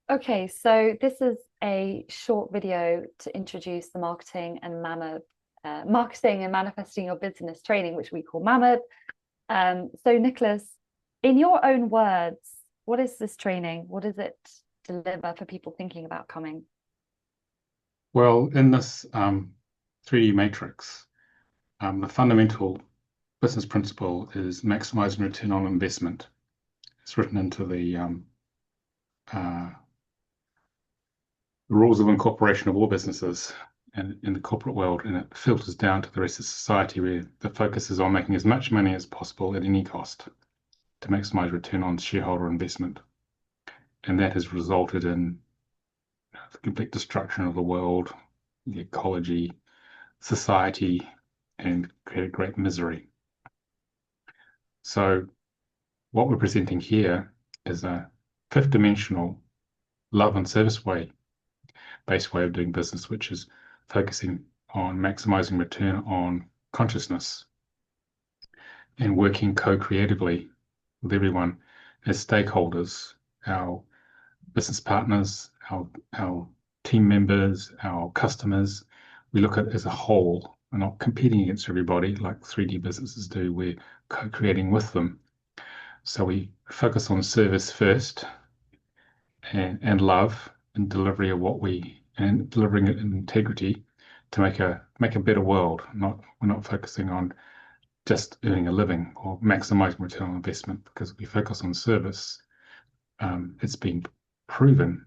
Okay, so this is a short video to introduce the marketing and manifesting your business training, which we call MAMAB. So Nicholas, in your own words, what is this training? What does it deliver for people thinking about coming? Well, in this 3D matrix, the fundamental business principle is maximizing return on investment. It's written into uh, the rules of incorporation of all businesses and in the corporate world, and it filters down to the rest of society where the focus is on making as much money as possible at any cost to maximize return on shareholder investment. And that has resulted in the complete destruction of the world, the ecology, society, and created great misery. So what we're presenting here is a fifth dimensional love and service based way of doing business, which is focusing on maximizing return on consciousness and working co-creatively with everyone as stakeholders, our business partners, our team members, our customers. We look at it as a whole. We're not competing against everybody like 3D businesses do. We're co-creating with them. So we focus on service first and love and delivery of what we and delivering it in integrity to make a better world. We're not focusing on just earning a living or maximizing return on investment because we focus on service. It's been proven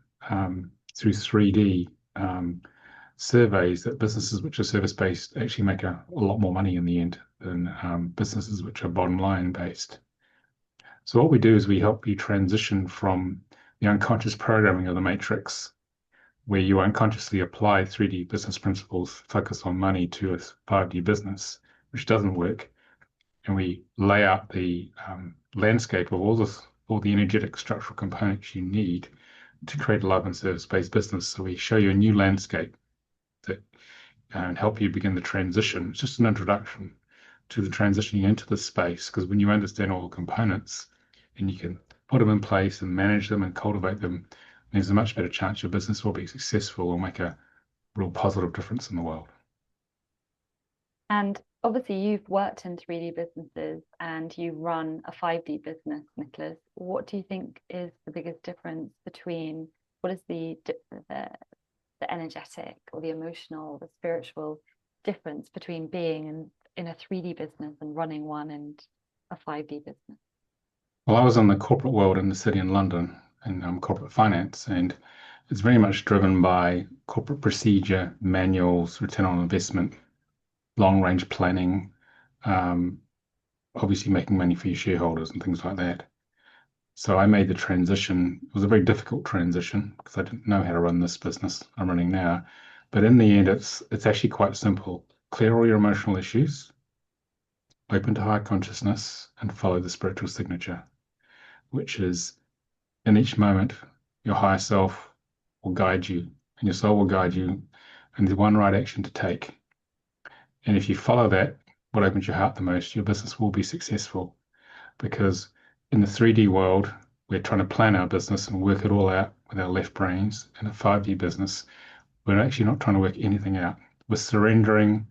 through 3D surveys that businesses which are service based actually make a lot more money in the end than businesses which are bottom line based. So what we do is we help you transition from the unconscious programming of the matrix, where you unconsciously apply 3D business principles, focus on money to a 5D business, which doesn't work. And we lay out the landscape of all the energetic structural components you need to create a love and service-based business. So we show you a new landscape that and help you begin the transition. It's just an introduction to the transitioning into the space, because when you understand all the components and you can put them in place and manage them and cultivate them, there's a much better chance your business will be successful or make a real positive difference in the world. And obviously, you've worked in 3D businesses and you run a 5D business, Nicholas. What do you think is the biggest difference between what is the energetic or the emotional, the spiritual difference between being in a 3D business and running one and a 5D business? Well, I was in the corporate world in the city in London in corporate finance, and it's very much driven by corporate procedure, manuals, return on investment, long range planning, um, obviously making money for your shareholders and things like that. So I made the transition. It was a very difficult transition because I didn't know how to run this business I'm running now. But in the end, it's actually quite simple. Clear all your emotional issues, open to higher consciousness, and follow the spiritual signature, which is in each moment, your higher self will guide you and your soul will guide you, and there's one right action to take. And if you follow that, what opens your heart the most, your business will be successful. Because in the 3D world, we're trying to plan our business and work it all out with our left brains. In a 5D business, we're actually not trying to work anything out. We're surrendering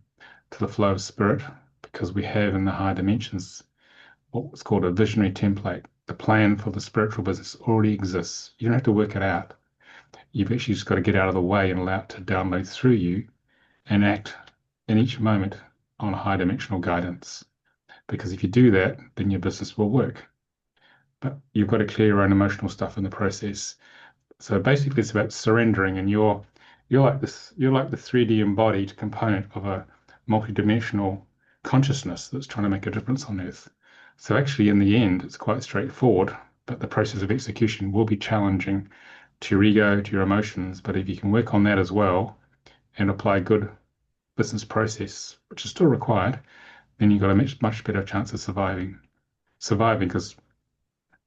to the flow of spirit because we have in the higher dimensions what's called a visionary template. The plan for the spiritual business already exists. You don't have to work it out. You've actually just got to get out of the way and allow it to download through you and act in each moment on high dimensional guidance. Because if you do that, then your business will work. But you've got to clear your own emotional stuff in the process. So basically, it's about surrendering, and you're like the 3D embodied component of a multidimensional consciousness that's trying to make a difference on Earth. So actually, in the end, it's quite straightforward, but the process of execution will be challenging to your ego, to your emotions. But if you can work on that as well and apply good business process, which is still required, then you've got a much better chance of surviving because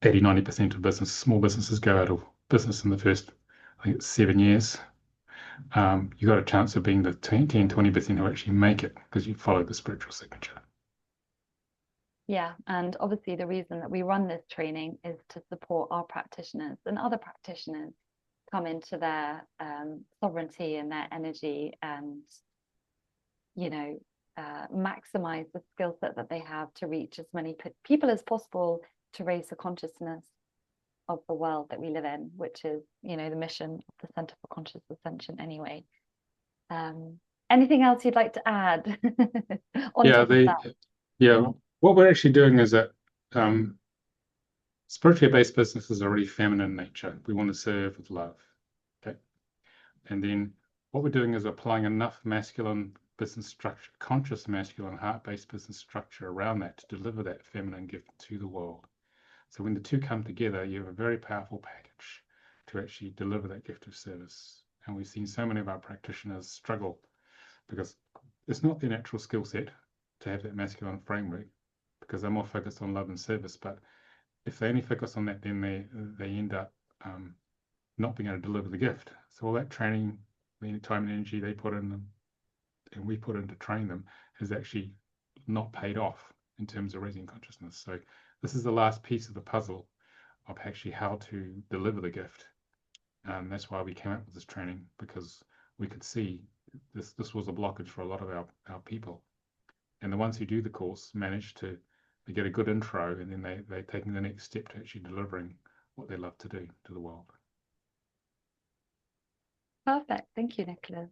80-90% of small businesses go out of business in the first, I think it's 7 years. You've got a chance of being the 10-20% who actually make it because you follow the spiritual signature. Yeah, and obviously the reason that we run this training is to support our practitioners and other practitioners come into their sovereignty and their energy, and maximize the skill set that they have to reach as many people as possible, to raise the consciousness of the world that we live in, which is, the mission of the Centre for Conscious Ascension anyway. Anything else you'd like to add on top of that? What we're actually doing is that spiritually based businesses are already feminine in nature. We want to serve with love. Okay. And then what we're doing is applying enough masculine business structure, conscious masculine heart-based business structure around that to deliver that feminine gift to the world. So when the two come together, you have a very powerful package to actually deliver that gift of service. And we've seen so many of our practitioners struggle because it's not their natural skill set to have that masculine framework, because they're more focused on love and service. But if they only focus on that, then they end up not being able to deliver the gift. So all that training, the time and energy they put in and we put in to train them has actually not paid off in terms of raising consciousness. So this is the last piece of the puzzle of actually how to deliver the gift. That's why we came up with this training, because we could see this was a blockage for a lot of our people. And the ones who do the course manage to get a good intro, and then they're taking the next step to actually delivering what they love to do to the world. Perfect. Thank you, Nicolas.